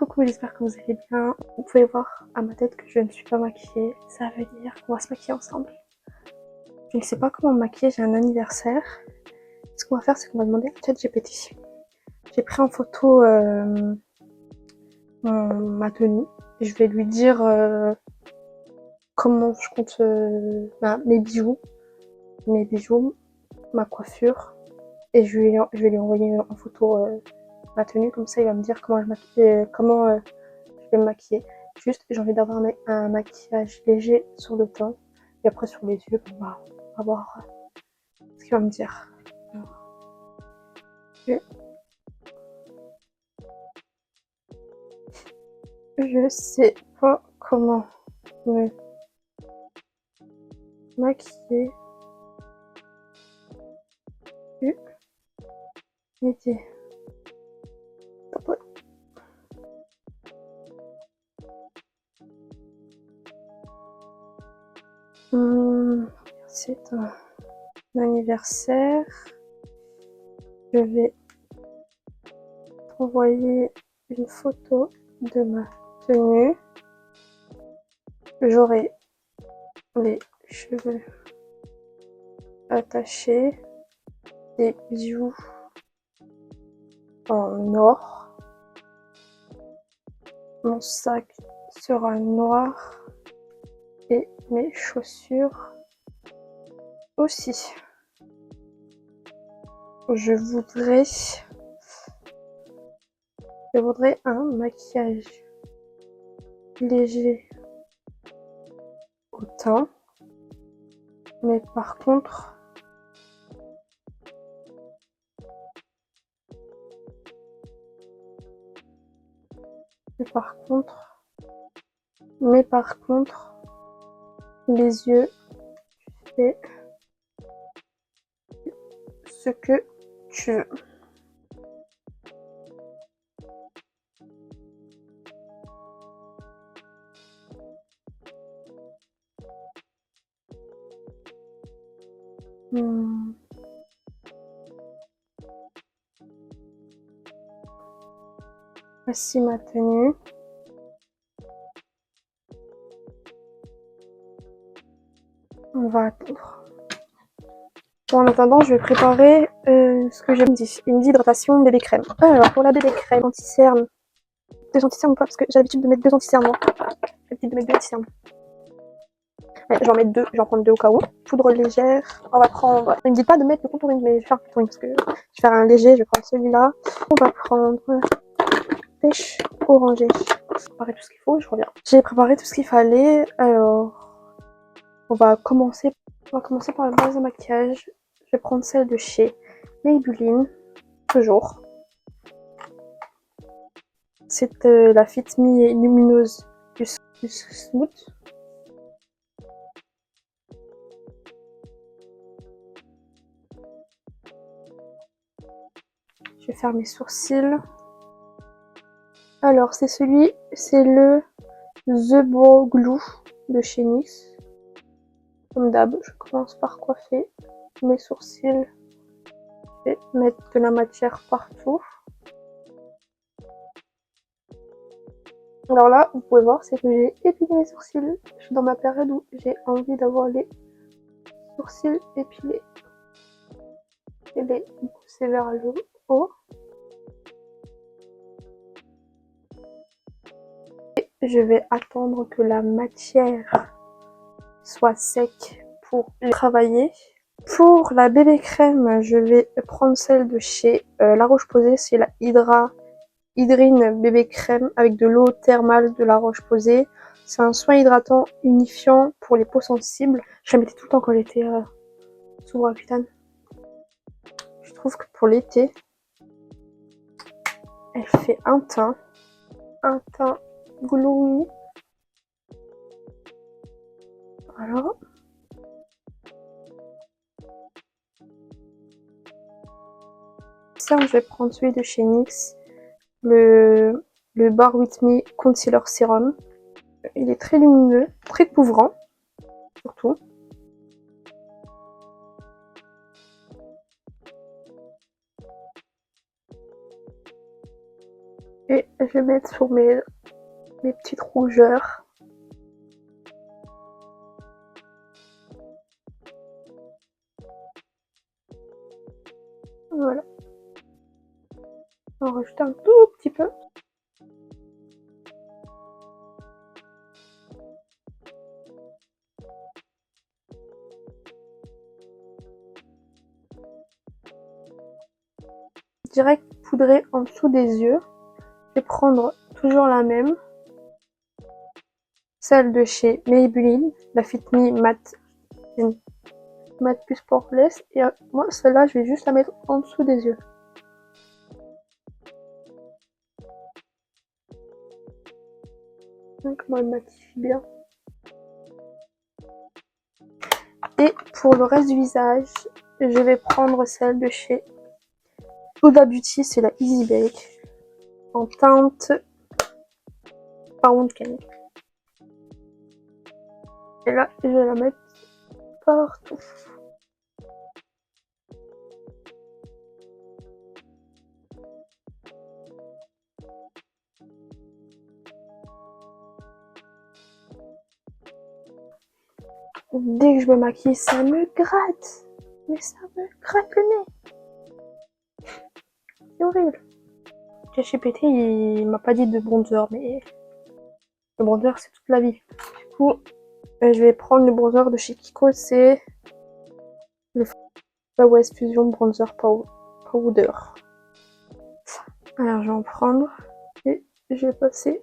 Coucou, j'espère que vous allez bien. Vous pouvez voir à ma tête que je ne suis pas maquillée. Ça veut dire qu'on va se maquiller ensemble. Je ne sais pas comment me maquiller, j'ai un anniversaire. Ce qu'on va faire, c'est qu'on va demander à ChatGPT. J'ai pris en photo ma tenue. Je vais lui dire comment je compte mes bijoux, ma coiffure. Et je vais lui envoyer en photo ma tenue. Comme ça, il va me dire comment je vais me maquiller. Juste, j'ai envie d'avoir un maquillage léger sur le teint. Et après, sur les yeux, on va voir ce qu'il va me dire. Je sais pas comment me maquiller. Métier. C'est un anniversaire. Je vais envoyer une photo de ma tenue. J'aurai les cheveux attachés, des bijoux en or. Mon sac sera noir et mes chaussures aussi. Je voudrais un maquillage léger au teint, mais par contre les yeux, fais ce que tu veux. Voici ma tenue. On va attendre. Bon, en attendant, je vais préparer ce que je me dis. Une hydratation bébé crème. Alors, pour la bébé crème, anti-cerne. 2 anti-cernes ou pas? Parce que j'ai l'habitude de mettre 2 anti-cernes, moi. J'ai l'habitude de mettre 2 anti-cernes. Ouais, j'en mets 2, j'en prends 2 au cas où. Poudre légère. On va prendre. Il me dit pas de mettre le contouring, mais je vais faire le contouring parce que je vais faire un léger. Je vais prendre celui-là. On va prendre pêche orangée. J'ai préparé tout ce qu'il faut, je reviens. J'ai préparé tout ce qu'il fallait. Alors, on va commencer par la base de maquillage. Je vais prendre celle de chez Maybelline, toujours. C'est la Fit Me lumineuse du Smooth. Je vais faire mes sourcils. Alors, c'est le The Brow Glue de chez NYX. Comme d'hab, je commence par coiffer mes sourcils. Je vais mettre de la matière partout. Alors là, vous pouvez voir, c'est que j'ai épilé mes sourcils. Je suis dans ma période où j'ai envie d'avoir les sourcils épilés. Et les pousser vers le haut. Et je vais attendre que la matière soit sec pour les travailler. Pour la bébé crème, je vais prendre celle de chez La Roche-Posay. C'est la Hydrine bébé crème avec de l'eau thermale de La Roche-Posay. C'est un soin hydratant unifiant pour les peaux sensibles. Je la mettais tout le temps quand j'étais sous Aquitaine. Je trouve que pour l'été, elle fait un teint glowy. Voilà. Ça, je vais prendre celui de chez NYX, le Bare With Me Concealer Serum. Il est très lumineux, très couvrant, surtout. Et je vais mettre sur mes petites rougeurs. Voilà. On va rajouter un tout petit peu. Direct poudré en dessous des yeux. Je vais prendre toujours la même. Celle de chez Maybelline, la Fit Me Matte Plus Poreless. Et moi, celle-là, je vais juste la mettre en dessous des yeux. Donc, moi, elle matifie bien. Et pour le reste du visage, je vais prendre celle de chez Huda Beauty, c'est la Easy Bake en teinte Pound Cake. Et là, je vais la mettre partout. Dès que je me maquille, ça me gratte. Mais ça me gratte le nez. C'est horrible. ChatGPT, il m'a pas dit de bronzer, mais le bronzer, c'est toute la vie. Du coup, je vais prendre le bronzer de chez Kiko, c'est le West Fusion Bronzer Powder. Alors, je vais en prendre et je vais passer.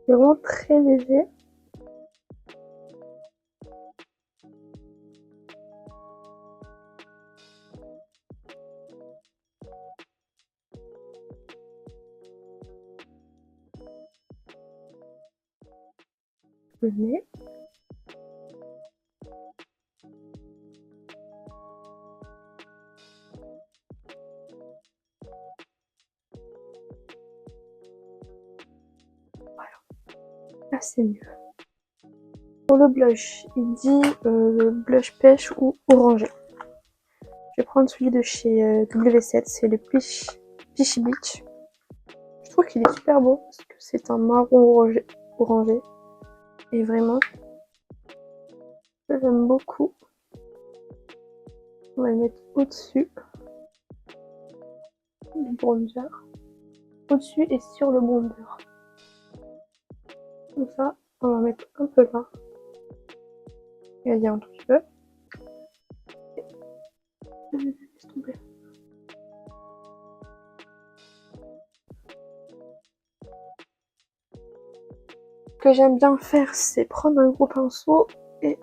C'est vraiment très léger. Le nez. Voilà. Là, c'est mieux. Pour le blush, il dit blush pêche ou orangé. Je vais prendre celui de chez W7, c'est le Peachy Beach. Je trouve qu'il est super beau parce que c'est un marron orangé. Et vraiment, j'aime beaucoup. On va le mettre au-dessus du bronzer. Au-dessus et sur le bronzer. Comme ça, on va mettre un peu là. Et un tout petit peu. Laisse tomber. Ce que j'aime bien faire, c'est prendre un gros pinceau et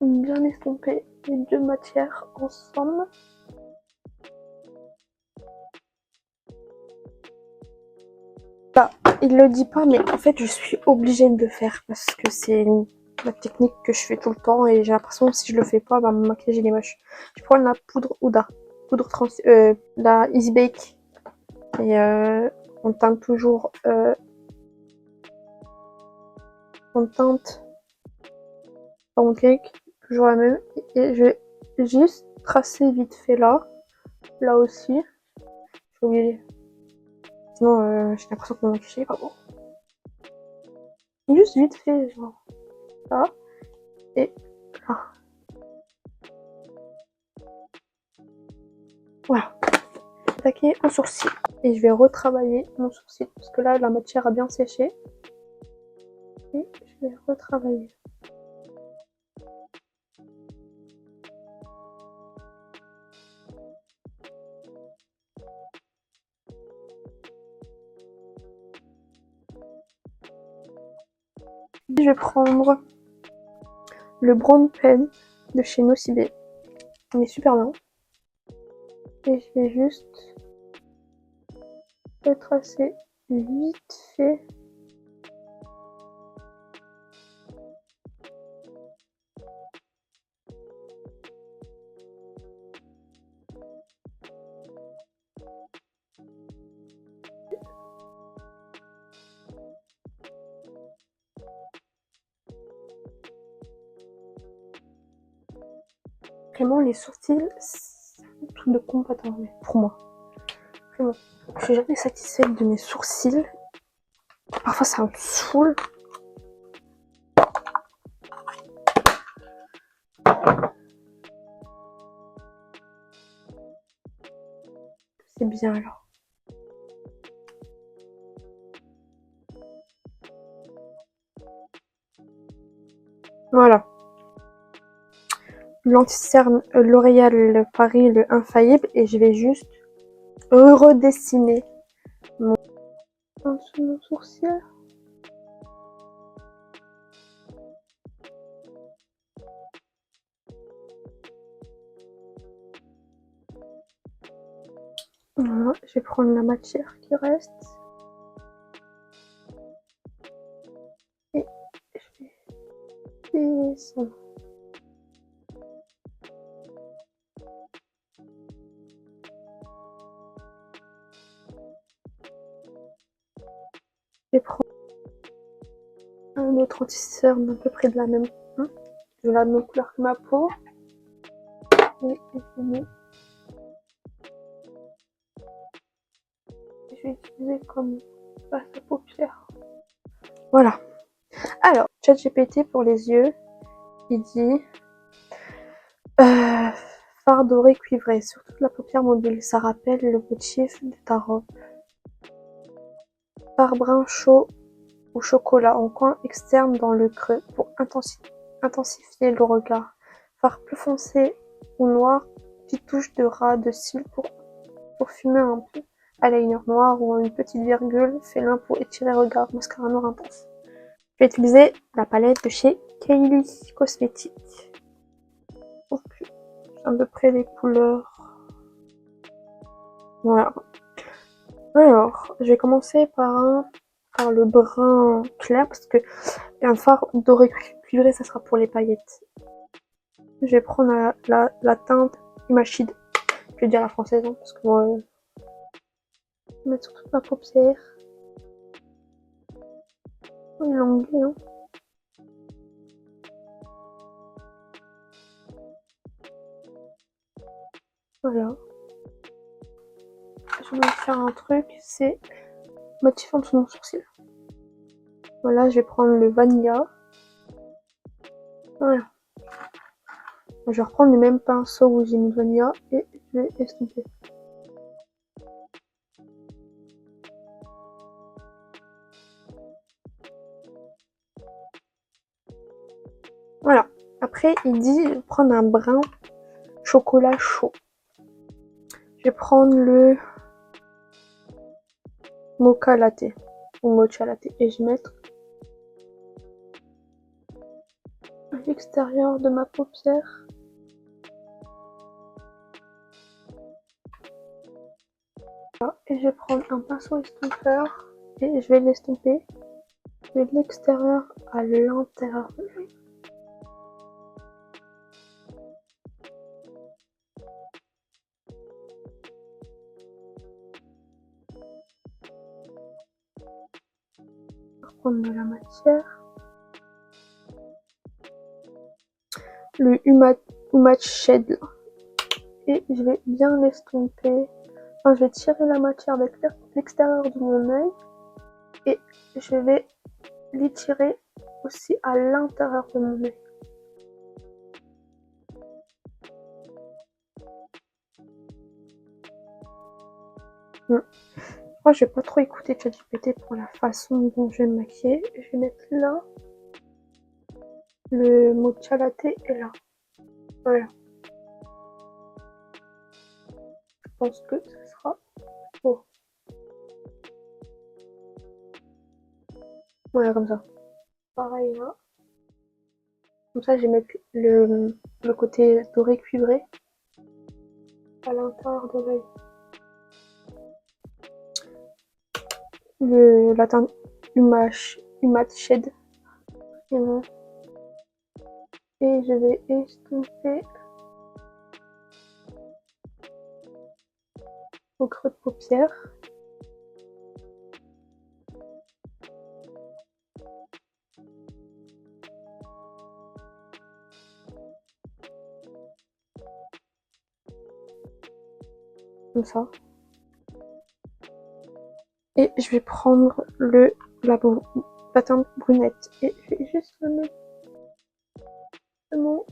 bien estomper les deux matières ensemble. Bah, il le dit pas, mais en fait, je suis obligée de le faire parce que c'est la technique que je fais tout le temps et j'ai l'impression que si je le fais pas, bah, mon maquillage il est moche. Je prends la poudre Huda, la Easy Bake et on teinte toujours, on teinte Pound Cake, toujours la même et je vais juste tracer vite fait là aussi. Je suis obligée. Sinon, j'ai l'impression que mon maquillage est pas bon. Juste vite fait, genre là et là. Voilà. Attaquer un sourcil. Et je vais retravailler mon sourcil parce que là, la matière a bien séché. Et je vais retravailler. Je vais prendre le Brown Pen de chez Nocibé. Il est super bien. Et je vais juste retracer vite fait. Vraiment, les sourcils, c'est un truc de combattant, mais pour moi. Vraiment. Je suis jamais satisfaite de mes sourcils. Parfois, ça me saoule. C'est bien alors. Voilà. L'anti-cerne L'Oréal Paris, le infaillible. Et je vais juste redessiner mon sourcil. Voilà, je vais prendre la matière qui reste. Et je vais descendre. Je vais prendre un autre anti-cerne à peu près de la même couleur que ma peau. Et je vais utiliser comme base à paupières. Voilà. Alors, ChatGPT pour les yeux, il dit fard doré cuivré sur toute la paupière mobile. Ça rappelle le motif de ta robe. Fard brun chaud ou chocolat en coin externe dans le creux pour intensifier le regard. Fard plus foncé ou noir, petite touche de ras de cils pour fumer un peu. Eyeliner noir ou une petite virgule, félin pour étirer le regard. Mascara noir intense. Je vais utiliser la palette de chez Kylie Cosmetics. Donc, à peu près les couleurs. Voilà. Alors, je vais commencer par le brun clair parce que un fard doré cuivré, ça sera pour les paillettes. Je vais prendre la teinte Imachide. Je vais dire la française, hein, parce que moi, je vais mettre sur toute ma paupière. L'anglais, hein. Voilà. Je vais faire un truc, c'est motif en dessous de mon sourcil. Voilà, je vais prendre le Vanilla. Voilà. Je vais reprendre le même pinceau où j'ai mis Vanilla et je vais estomper. Voilà. Après, il dit de prendre un brun chocolat chaud. Je vais prendre le mocha latte ou mocha latte et je vais mettre à l'extérieur de ma paupière. Voilà. Et je vais prendre un pinceau estompeur et je vais l'estomper de l'extérieur à l'intérieur de l'œil. Je vais prendre de la matière. Le Humat Shade là. Et je vais bien l'estomper. Enfin, je vais tirer la matière avec l'extérieur de mon œil et je vais l'étirer aussi à l'intérieur de mon œil. Moi, je vais pas trop écouter ChatGPT pour la façon dont je vais me maquiller. Je vais mettre là. Le mocha latte est là. Voilà. Je pense que ce sera beau. Voilà, comme ça. Pareil là. Comme ça, je vais mettre le côté doré cuivré à l'intérieur de l'œil. La teinte Humat Shade. Et je vais estomper au creux de paupière. comme ça. Et je vais prendre la teinte brunette et je vais juste le mettre vraiment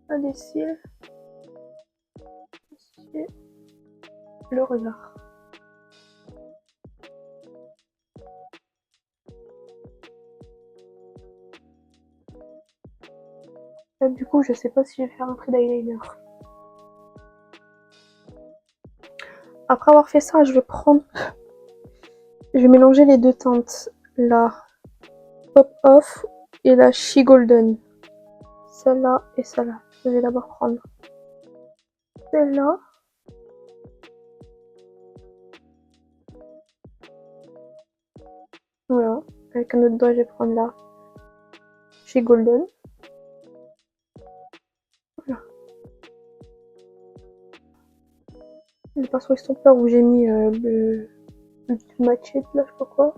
à des cils, et le regard. Là, du coup, je sais pas si je vais faire un trait d'eyeliner. Après avoir fait ça, je vais mélanger les deux teintes, la Pop Off et la She Golden. Celle-là et celle-là. Je vais d'abord prendre celle-là. Voilà. Avec un autre doigt, je vais prendre la She Golden. Voilà. Le pinceau estompeur où j'ai mis le machette là, je sais pas quoi.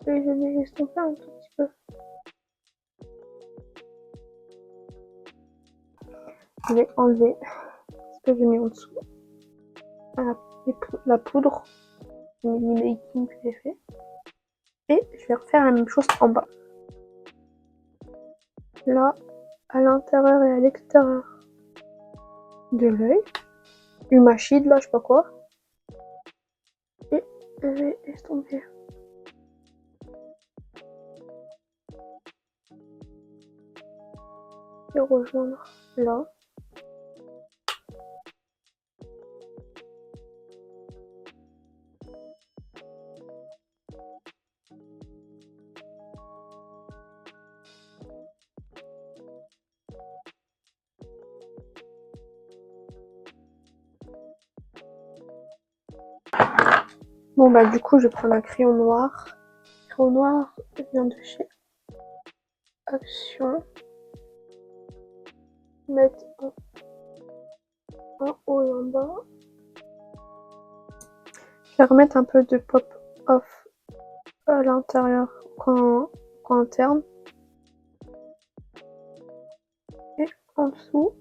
Et je vais estomper un tout petit peu. Je vais enlever ce que j'ai mis en dessous. La poudre mini making que j'ai fait. Et je vais refaire la même chose en bas. Là, à l'intérieur et à l'extérieur de l'œil. Une machine là, je sais pas quoi. Et je vais estomper. Et rejoindre là. Bon bah du coup je vais prendre un crayon noir. Le crayon noir vient de chez Action. Mettre en haut et en bas. Je vais remettre un peu de pop off à l'intérieur, coin interne. Et en dessous.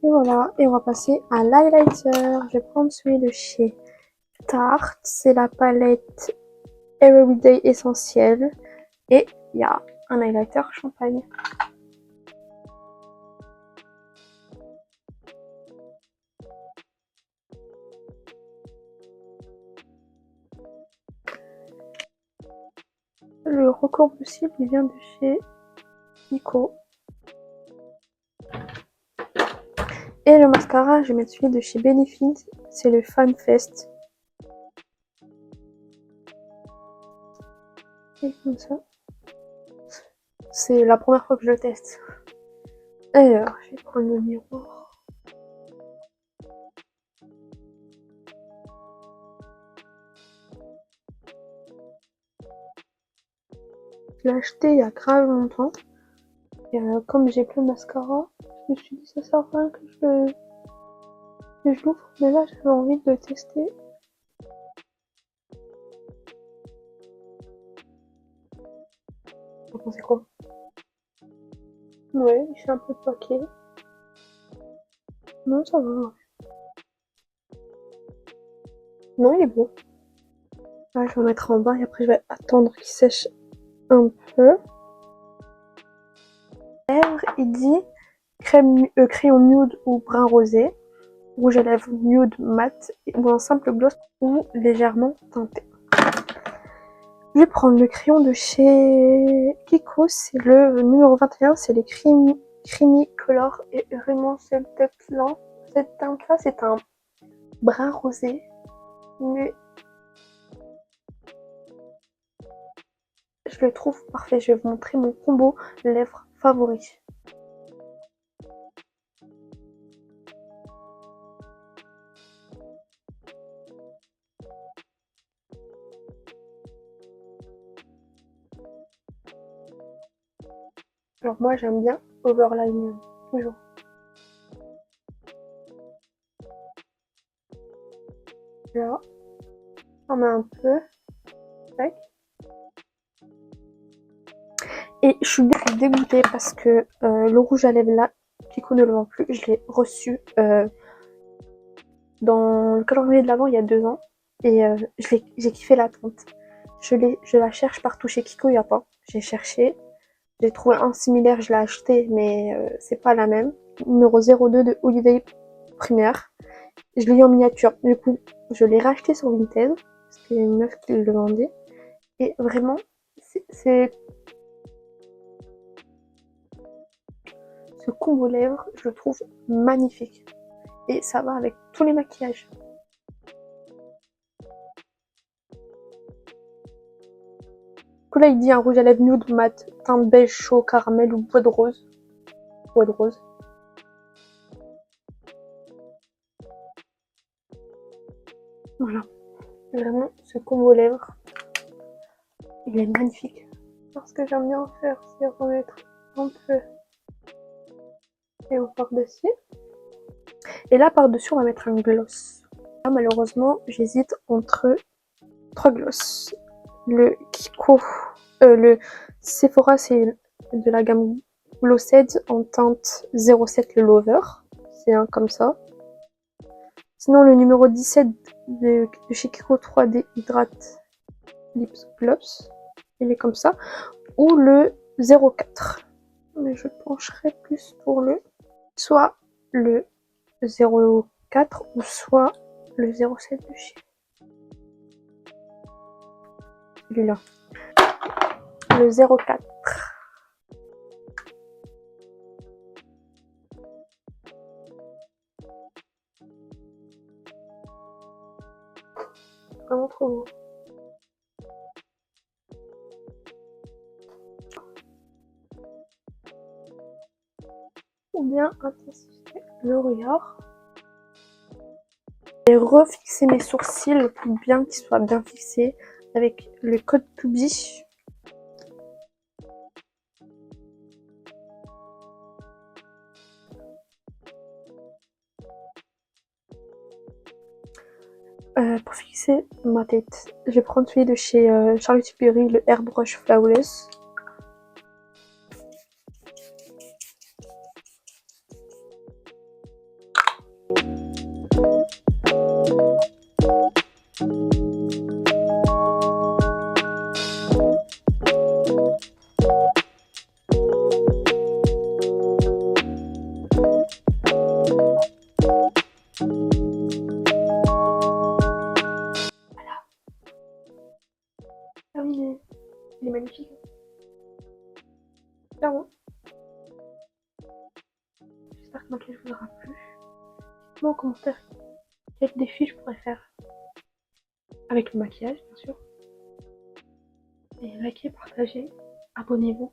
Et voilà, et on va passer à l'highlighter. Je vais prendre celui de chez Tarte. C'est la palette Everyday Essentiel. Et il y a un highlighter champagne. Le recours possible, il vient de chez Kiko. Et le mascara, je vais mettre celui de chez Benefit. C'est le Fan Fest. Et comme ça. C'est la première fois que je le teste. Alors, je vais prendre le miroir. Je l'ai acheté il y a grave longtemps. Et comme j'ai plus de mascara, je me suis dit ça sert à rien que je l'ouvre. Mais là, j'avais envie de le tester. Vous pensez quoi? Ouais, il fait un peu paquet. Non, ça va. Non, il est beau. Là, je vais en mettre en bas et après, je vais attendre qu'il sèche un peu. Lèvres, il dit crayon nude ou brun rosé, rouge à lèvres nude mat ou un simple gloss ou légèrement teinté. Je vais prendre le crayon de chez Kiko, c'est le numéro 21, c'est les Creamy Color et vraiment cette teinte-là, c'est un brun rosé, mais je le trouve parfait. Je vais vous montrer mon combo lèvres favori. Alors moi j'aime bien overline, toujours. Là, On met un peu. Tac. Et je suis dégoûtée parce que le rouge à lèvres là, Kiko ne le vend plus. Je l'ai reçu dans le calendrier de l'Avent il y a 2 ans. Et j'ai kiffé la teinte. Je la cherche partout chez Kiko, il n'y a pas. J'ai cherché. J'ai trouvé un similaire, je l'ai acheté, mais c'est pas la même. Numéro 02 de Holiday Primaire. Je l'ai eu en miniature. Du coup, je l'ai racheté sur Vinted. Parce qu'il y a une meuf qui le vendait. Et vraiment, c'est ce combo lèvres, je le trouve magnifique. Et ça va avec tous les maquillages. Du coup là, il dit un rouge à lèvres nude mat, teinte beige chaud, caramel ou bois de rose. Bois de rose. Voilà. Vraiment, ce combo lèvres, il est magnifique. Alors, ce que j'aime bien faire, c'est remettre un peu et au par-dessus. Et là, par-dessus, on va mettre un gloss. Là, malheureusement, j'hésite entre 3 gloss. Le Kiko, le Sephora, c'est de la gamme Glossed en teinte 07, le Lover. C'est un comme ça. Sinon, le numéro 17 de chez Kiko 3D Hydrate Lips Gloss, il est comme ça. Ou le 04. Mais je pencherai plus pour le soit le 04 ou soit le 07 de chez celui-là. Le 04. Vraiment trop beau. Ou bien intensifier le regard. Et refixer mes sourcils pour bien qu'ils soient bien fixés avec le code Tubi. Pour fixer ma tête, je vais prendre celui de chez Charlotte Tilbury, le Airbrush Flawless. Terminé. Il est magnifique. Clairement. J'espère que le maquillage vous aura plu. Dites-moi en commentaire quel défi je pourrais faire avec le maquillage, bien sûr. Et likez, partagez, abonnez-vous.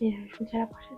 Et je vous dis à la prochaine.